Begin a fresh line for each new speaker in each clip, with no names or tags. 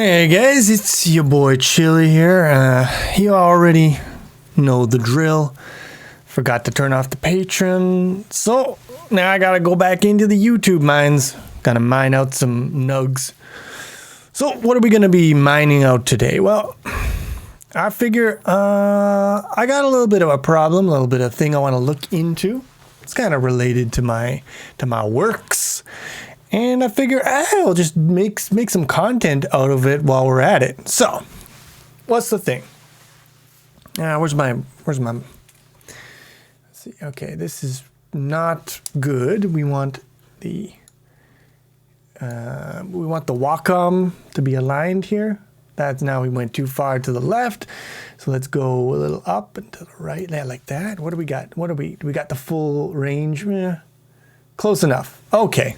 Hey guys, it's your boy Chili here. You already know the drill. Forgot to turn off the Patreon, so now I gotta go back into the YouTube mines. Gotta mine out some nugs. So what are we gonna be mining out today? Well, I figure I got a little bit of a problem, a little bit of thing I want to look into. It's kind of related to my works. And I figure I'll just make some content out of it while we're at it. So, what's the thing? Where's my? Let's see. Okay, this is not good. We want the Wacom to be aligned here. That's now we went too far to the left. So let's go a little up and to the right. Yeah, like that. What do we got? Do we got the full range? Close enough. Okay.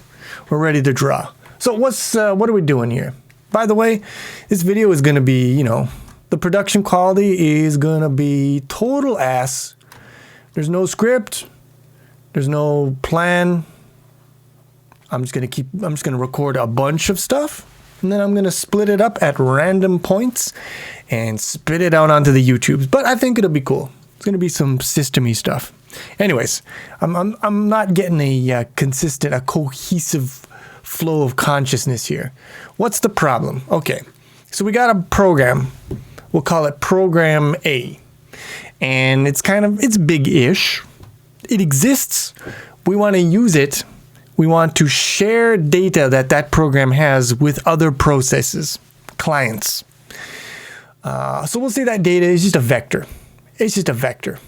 We're ready to draw. So what are we doing here? By the way, this video is going to be, the production quality is going to be total ass. There's no script. There's no plan. I'm just going to record a bunch of stuff, and then I'm going to split it up at random points and spit it out onto the YouTubes. But I think it'll be cool. It's going to be some system-y stuff. Anyways, I'm not getting a consistent, a cohesive flow of consciousness here. What's the problem? Okay, so we got a program. We'll call it Program A. And it's big-ish. It exists. We want to use it. We want to share data that program has with other processes, clients. So we'll say that data is just a vector. It's just a vector.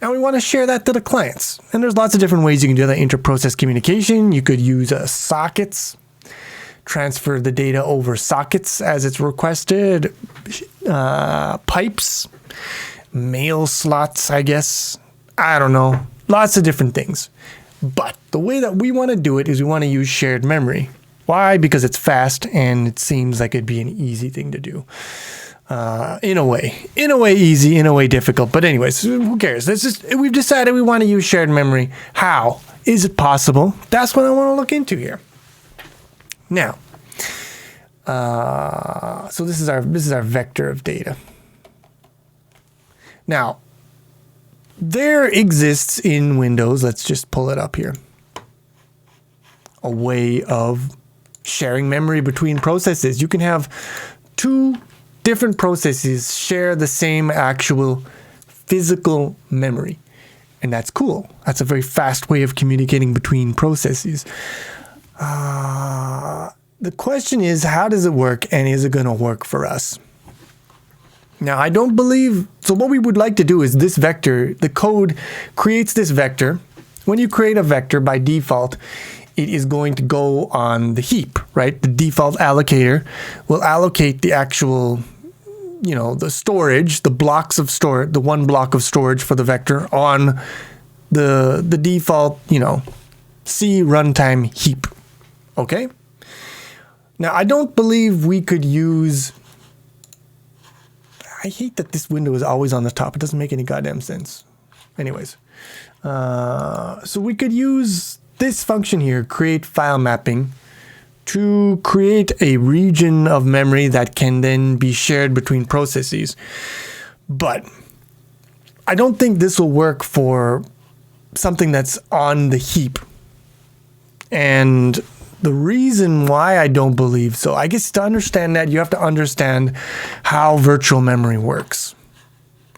And we want to share that to the clients. And there's lots of different ways you can do that. Inter-process communication. You could use sockets, transfer the data over sockets as it's requested, pipes, mail slots, I guess. I don't know. Lots of different things. But the way that we want to do it is we want to use shared memory. Why? Because it's fast and it seems like it'd be an easy thing to do. In a way easy, in a way difficult. But anyways, who cares? We've decided we want to use shared memory. How? Is it possible? That's what I want to look into here. Now, so this is our vector of data. Now, there exists in Windows, let's just pull it up here, a way of sharing memory between processes. You can have two different processes share the same actual physical memory. And that's cool. That's a very fast way of communicating between processes. The question is, how does it work, and is it going to work for us? Now, I don't believe... So what we would like to do is this vector, the code creates this vector. When you create a vector, by default, it is going to go on the heap, right? The default allocator will allocate the actual... the storage, the blocks of storage, the one block of storage for the vector on the default, C runtime heap. Okay? Now, I don't believe we could use... I hate that this window is always on the top. It doesn't make any goddamn sense. Anyways. So we could use this function here, create file mapping, to create a region of memory that can then be shared between processes. But I don't think this will work for something that's on the heap. And the reason why I don't believe so, I guess to understand that, you have to understand how virtual memory works.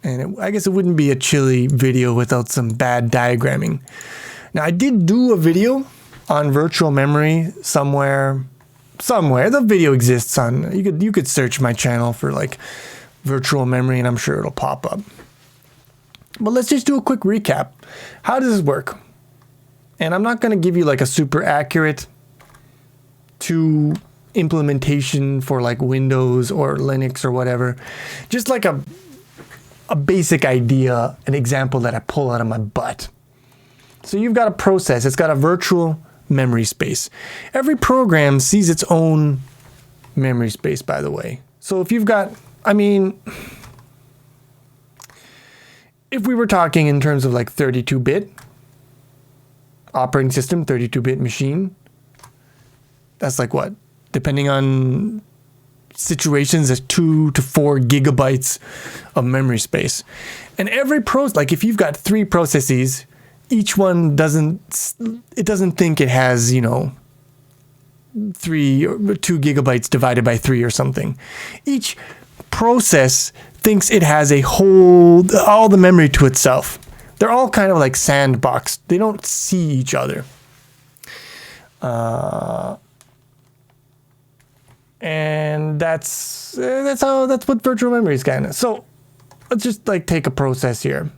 And I guess it wouldn't be a Chili video without some bad diagramming. Now, I did do a video on virtual memory somewhere. The video exists on, you could search my channel for like virtual memory and I'm sure it'll pop up. But let's just do a quick recap. How does this work? And I'm not going to give you like a super accurate to implementation for like Windows or Linux or whatever. Just like a basic idea, an example that I pull out of my butt. So you've got a process. It's got a virtual memory space. Every program sees its own memory space, by the way. So if you've got, if we were talking in terms of like 32-bit operating system, 32-bit machine, that's like what? Depending on situations as 2 to 4 gigabytes of memory space. And every like if you've got 3 processes, each one doesn't think it has, 2 gigabytes divided by 3 or something. Each process thinks it has all the memory to itself. They're all kind of like sandboxed. They don't see each other. And that's what virtual memory is kind of. So let's just like take a process here.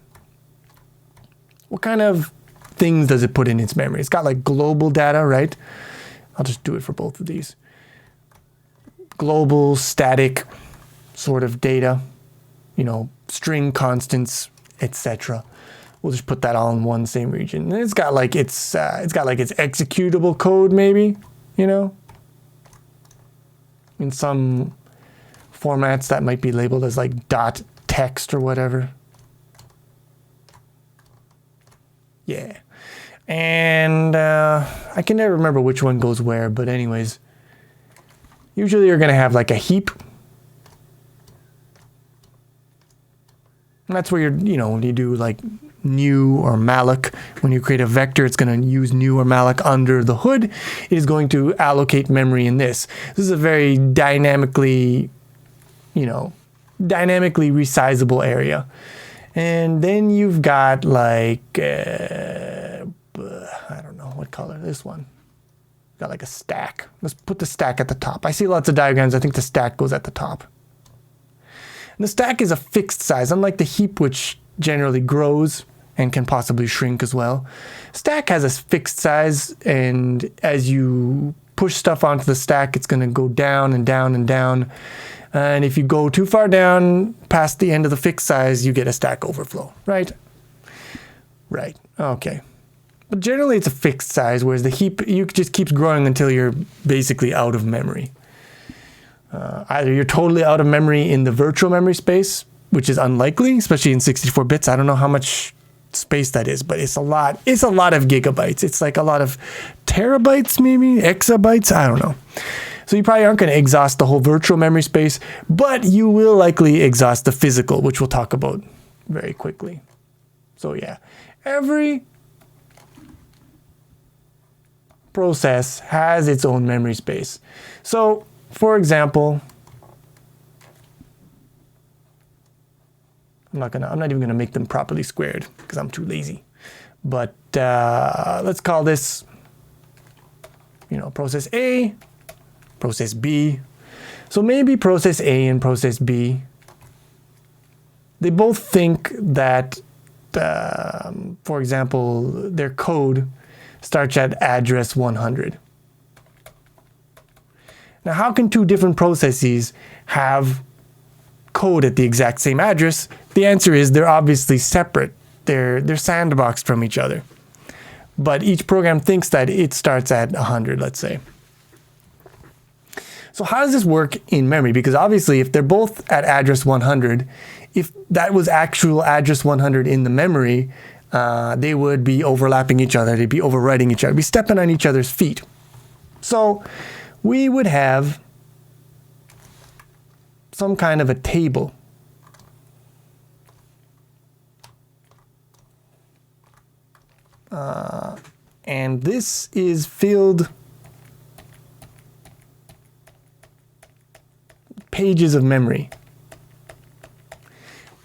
What kind of things does it put in its memory? It's got like global data, right? I'll just do it for both of these. Global, static sort of data, string constants, etc. We'll just put that all in one same region. And it's got like its executable code, maybe, In some formats that might be labeled as like .text or whatever. Yeah. And I can never remember which one goes where, but anyways, usually you're going to have like a heap. And that's where when you do like new or malloc, when you create a vector, it's going to use new or malloc under the hood. It is going to allocate memory in this. This is a very dynamically resizable area. And then you've got like, I don't know what color, this one. Got like a stack. Let's put the stack at the top. I see lots of diagrams. I think the stack goes at the top. And the stack is a fixed size, unlike the heap, which generally grows and can possibly shrink as well. Stack has a fixed size, and as you push stuff onto the stack, it's going to go down and down and down. And if you go too far down past the end of the fixed size, you get a stack overflow, right? Right, okay. But generally it's a fixed size, whereas the heap, you just keeps growing until you're basically out of memory. Either you're totally out of memory in the virtual memory space, which is unlikely, especially in 64 bits. I don't know how much space that is, but it's a lot of gigabytes. It's like a lot of terabytes, maybe exabytes. I don't know. So you probably aren't going to exhaust the whole virtual memory space, but you will likely exhaust the physical, which we'll talk about very quickly. So yeah, every process has its own memory space. So for example, I'm not even going to make them properly squared because I'm too lazy. But let's call this, process A, process B. So maybe process A and process B, they both think that, for example, their code starts at address 100. Now, how can 2 different processes have code at the exact same address? The answer is they're obviously separate. They're sandboxed from each other. But each program thinks that it starts at 100, let's say. So how does this work in memory? Because obviously, if they're both at address 100, if that was actual address 100 in the memory, they would be overlapping each other. They'd be overwriting each other, be stepping on each other's feet. So we would have some kind of a table. And this is filled pages of memory.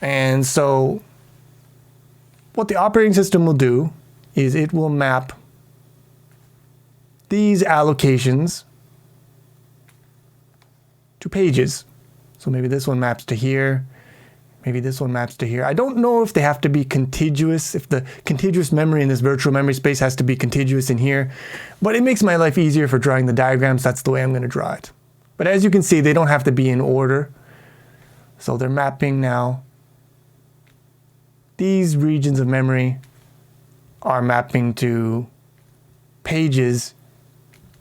And so what the operating system will do is it will map these allocations to pages. So maybe this one maps to here. Maybe this one maps to here. I don't know if they have to be contiguous, if the contiguous memory in this virtual memory space has to be contiguous in here. But it makes my life easier for drawing the diagrams. That's the way I'm going to draw it. But as you can see, they don't have to be in order. So they're mapping now. These regions of memory are mapping to pages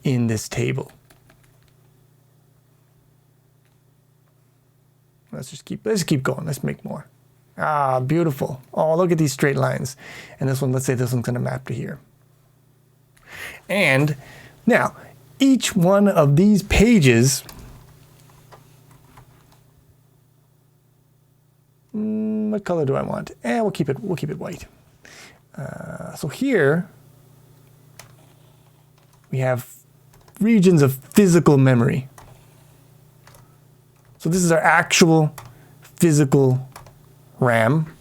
in this table. Let's keep going. Let's make more. Ah, beautiful. Oh, look at these straight lines. And this one, let's say this one's going to map to here. And now, each one of these pages What color do I want? We'll keep it white. So here we have regions of physical memory. So this is our actual physical RAM.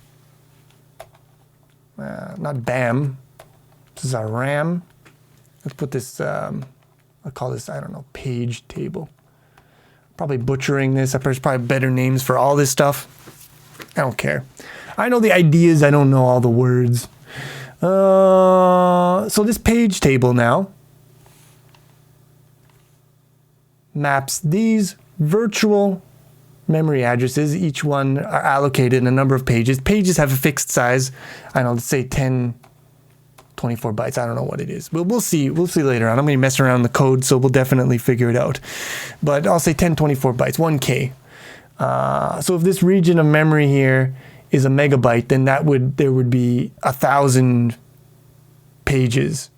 Not BAM. This is our RAM. Let's put this, I'll call this, I don't know, page table. Probably butchering this. There's probably better names for all this stuff. I don't care. I know the ideas. I don't know all the words. So this page table now maps these virtual memory addresses. Each one are allocated in a number of pages. Pages have a fixed size. I don't know, let's say 10, 24 bytes. I don't know what it is. We'll see. We'll see later on. I'm going to mess around the code, so we'll definitely figure it out. But I'll say 10, 24 bytes, 1K. So if this region of memory here is a megabyte, then there would be 1,000 pages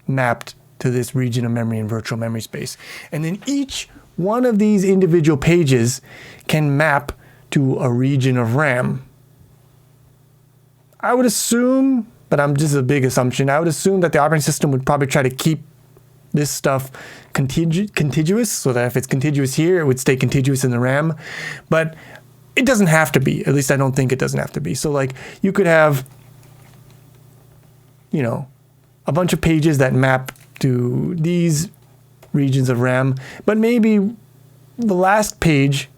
mapped to this region of memory in virtual memory space. And then each one of these individual pages can map to a region of RAM. I would assume, but I'm just a big assumption, I would assume that the operating system would probably try to keep this stuff contiguous, so that if it's contiguous here, it would stay contiguous in the RAM. But it doesn't have to be. At least I don't think it doesn't have to be. So like you could have, you know, a bunch of pages that map to these regions of RAM, but maybe the last page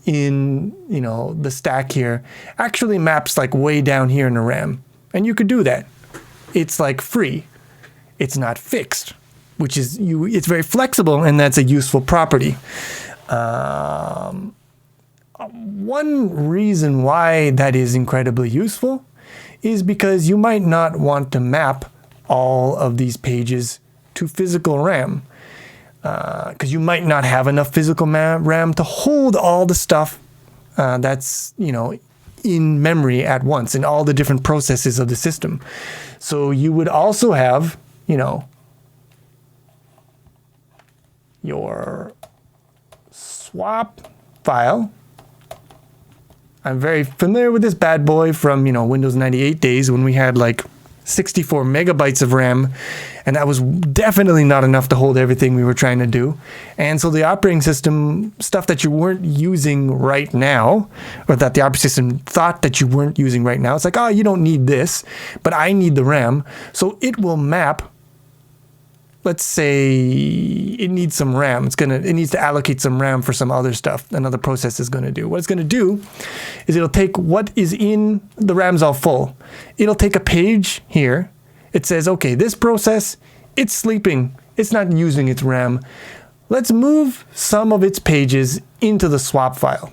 in, you know, the stack here actually maps like way down here in the RAM. And you could do that. It's like free. It's not fixed, which is it's very flexible, and that's a useful property. One reason why that is incredibly useful is because you might not want to map all of these pages to physical RAM, because you might not have enough physical RAM to hold all the stuff that's, you know, in memory at once in all the different processes of the system. So you would also have, you know, your swap file. I'm very familiar with this bad boy from, you know, Windows 98 days when we had like 64 megabytes of RAM, and that was definitely not enough to hold everything we were trying to do. And so the operating system, stuff that you weren't using right now, or that the operating system thought that you weren't using right now, it's like, oh, you don't need this, but I need the RAM. So it will map, let's say it needs some RAM. It needs to allocate some RAM for some other stuff another process is going to do. What it's going to do is it'll take what is in the RAM's all full. It'll take a page here. It says, okay, this process, it's sleeping. It's not using its RAM. Let's move some of its pages into the swap file.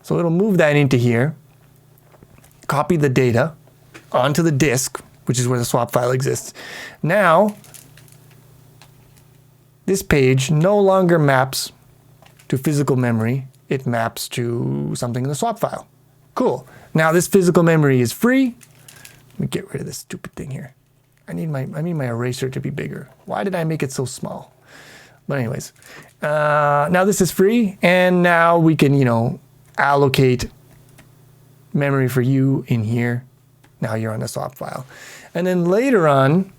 So it'll move that into here, copy the data onto the disk, which is where the swap file exists. Now, this page no longer maps to physical memory. It maps to something in the swap file. Cool. Now this physical memory is free. Let me get rid of this stupid thing here. I need my eraser to be bigger. Why did I make it so small? But anyways, now this is free, and now we can, you know, allocate memory for you in here. Now you're on the swap file. And then later on,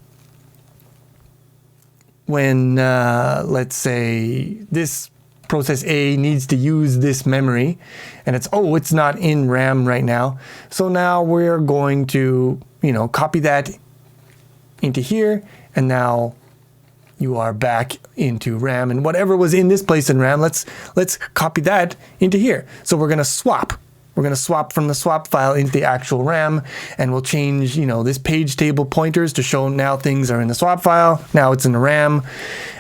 when, let's say, this process A needs to use this memory, and it's not in RAM right now. So now we're going to, you know, copy that into here, and now you are back into RAM, and whatever was in this place in RAM, let's copy that into here. So we're going to swap. We're going to swap from the swap file into the actual RAM, and we'll change, you know, this page table pointers to show now things are in the swap file. Now it's in the RAM,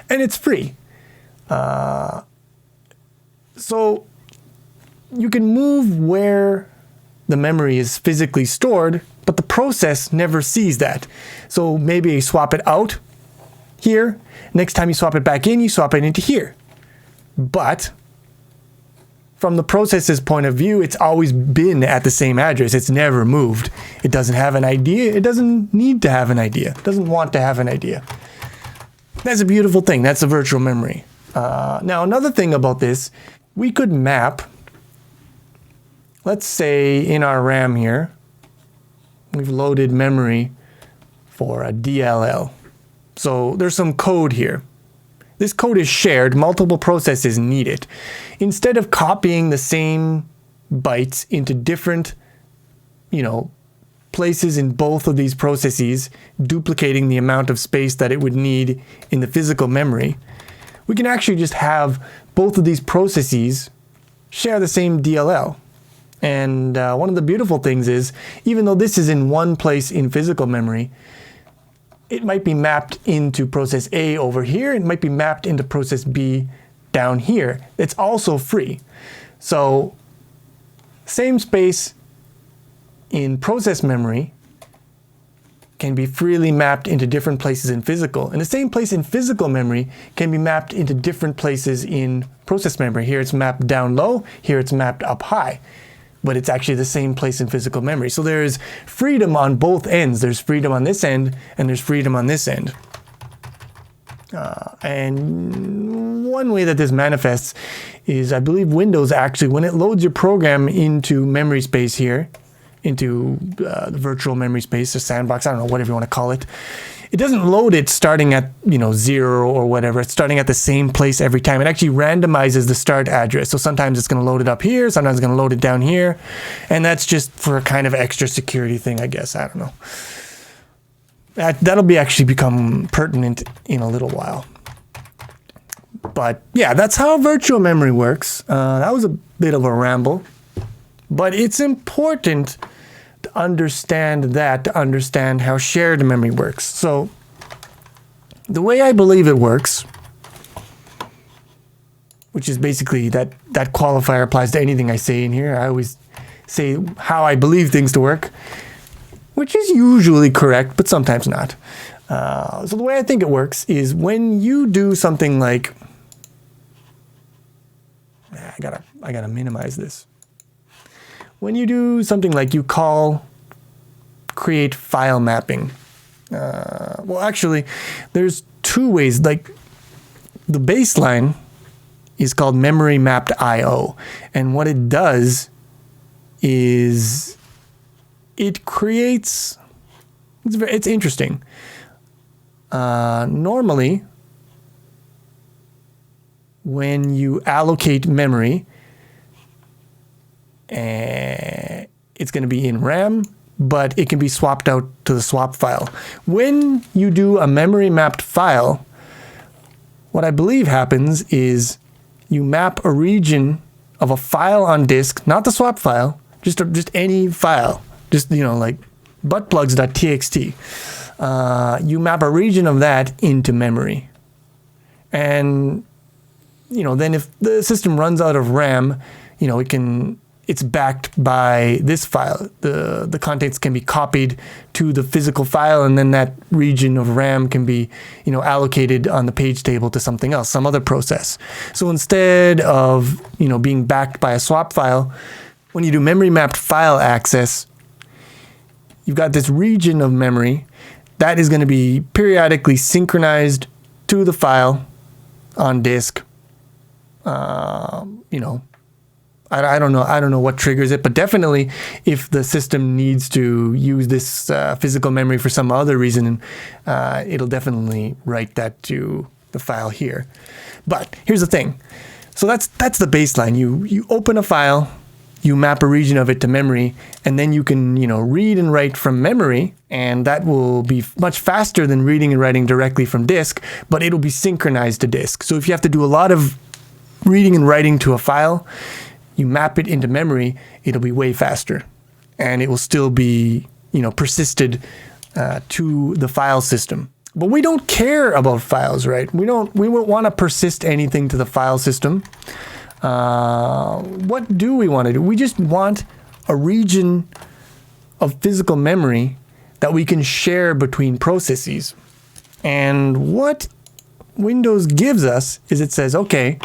and it's free. So you can move where the memory is physically stored, but the process never sees that. So maybe you swap it out here. Next time you swap it back in, you swap it into here. But from the process's point of view, it's always been at the same address. It's never moved. It doesn't have an idea. It doesn't need to have an idea. It doesn't want to have an idea. That's a beautiful thing. That's a virtual memory. Now, another thing about this, we could map, let's say in our RAM here, we've loaded memory for a DLL. So there's some code here. This code is shared, multiple processes need it. Instead of copying the same bytes into different, places in both of these processes, duplicating the amount of space that it would need in the physical memory, we can actually just have both of these processes share the same DLL. And one of the beautiful things is, even though this is in one place in physical memory, it might be mapped into process A over here. It might be mapped into process B down here. It's also free. So same space in process memory can be freely mapped into different places in physical. And the same place in physical memory can be mapped into different places in process memory. Here it's mapped down low, here it's mapped up high. But it's actually the same place in physical memory. So there's freedom on both ends. There's freedom on this end, and there's freedom on this end. And one way that this manifests is, I believe Windows actually, when it loads your program into memory space here, into the virtual memory space, or sandbox, I don't know, whatever you want to call it, it doesn't load it starting at 0 or whatever. It's starting at the same place every time. It actually randomizes the start address. So sometimes it's going to load it up here, sometimes it's going to load it down here. And that's just for a kind of extra security thing, I guess. I don't know. That'll actually become pertinent in a little while. But yeah, that's how virtual memory works. That was a bit of a ramble. But it's important to understand how shared memory works. So the way I believe it works, which is basically that qualifier applies to anything I say in here. I always say how I believe things to work, which is usually correct, but sometimes not. So the way I think it works is when you do something like, I gotta minimize this. When you do something like you call create file mapping, well, actually, there's two ways. Like the baseline is called memory mapped IO, and what it does is it creates. It's interesting. Normally, when you allocate memory, it's going to be in RAM, but it can be swapped out to the swap file. When you do a memory mapped file, what I believe happens is you map a region of a file on disk, not the swap file, just any file, just like buttplugs.txt. You map a region of that into memory, and then if the system runs out of RAM, it's backed by this file. The contents can be copied to the physical file, and then that region of RAM can be, allocated on the page table to something else, some other process. So instead of, being backed by a swap file, when you do memory mapped file access, you've got this region of memory that is going to be periodically synchronized to the file on disk. I don't know what triggers it, but definitely if the system needs to use this physical memory for some other reason, it'll definitely write that to the file here. But here's the thing. So that's the baseline. You open a file, you map a region of it to memory, and then you can, read and write from memory, and that will be much faster than reading and writing directly from disk, but it'll be synchronized to disk. So if you have to do a lot of reading and writing to a file, you map it into memory, it'll be way faster, and it will still be, persisted to the file system. But we don't care about files, right? We won't want to persist anything to the file system. What do we want to do? We just want a region of physical memory that we can share between processes. And what Windows gives us is it says, okay,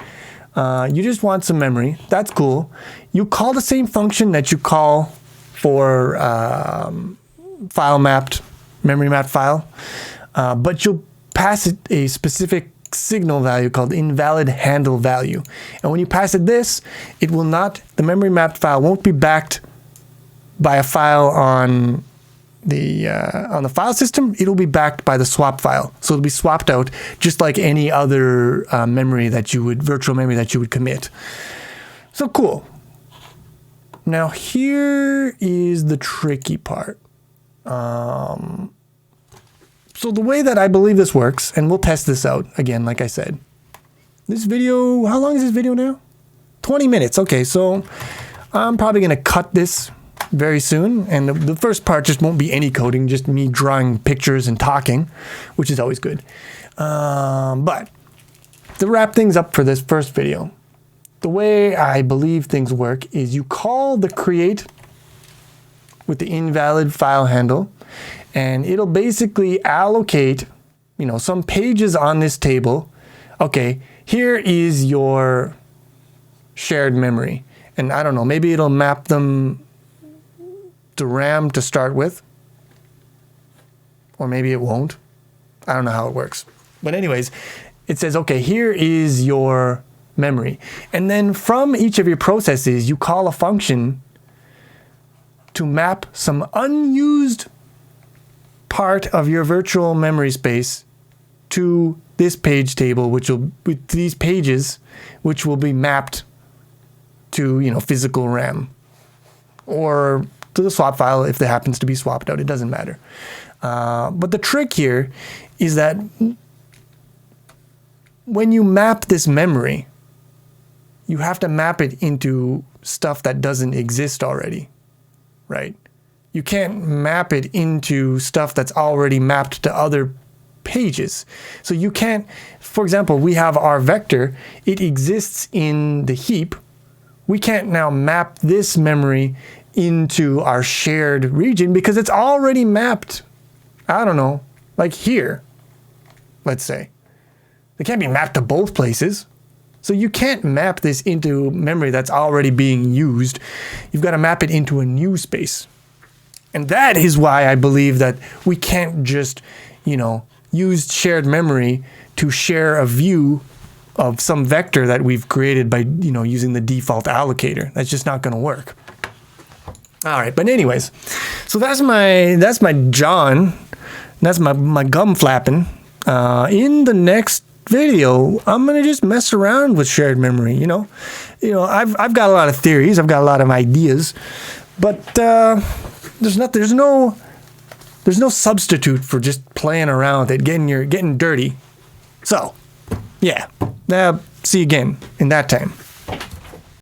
you just want some memory. That's cool. You call the same function that you call for memory mapped file, but you'll pass it a specific signal value called invalid handle value. And when you pass it this, it will not, the memory mapped file won't be backed by a file on the file system. It'll be backed by the swap file. So it'll be swapped out just like any other virtual memory that you would commit. So cool. Now here is the tricky part. So the way that I believe this works, and we'll test this out again, like I said. This video, how long is this video now? 20 minutes. Okay, so I'm probably going to cut this very soon. And the first part just won't be any coding, just me drawing pictures and talking, which is always good. But to wrap things up for this first video, the way I believe things work is you call the create with the invalid file handle, and it'll basically allocate, some pages on this table. Okay, here is your shared memory. And I don't know, maybe it'll map them to RAM to start with. Or maybe it won't. I don't know how it works. But anyways, it says, okay, here is your memory. And then from each of your processes, you call a function to map some unused part of your virtual memory space to this page table, with these pages, which will be mapped to, physical RAM, or to the swap file if it happens to be swapped out. It doesn't matter. But the trick here is that when you map this memory, you have to map it into stuff that doesn't exist already, right? You can't map it into stuff that's already mapped to other pages. So you can't, for example, we have our vector, it exists in the heap. We can't now map this memory into our shared region because it's already mapped, I don't know, like here, let's say. It can't be mapped to both places. So you can't map this into memory that's already being used. You've got to map it into a new space. And that is why I believe that we can't just, use shared memory to share a view of some vector that we've created by, using the default allocator. That's just not going to work. All right, but anyways, so that's my John. That's my gum flapping. In the next video, I'm gonna just mess around with shared memory. I've got a lot of theories. I've got a lot of ideas, but there's no substitute for just playing around with it, getting dirty. So, yeah, see you again in that time.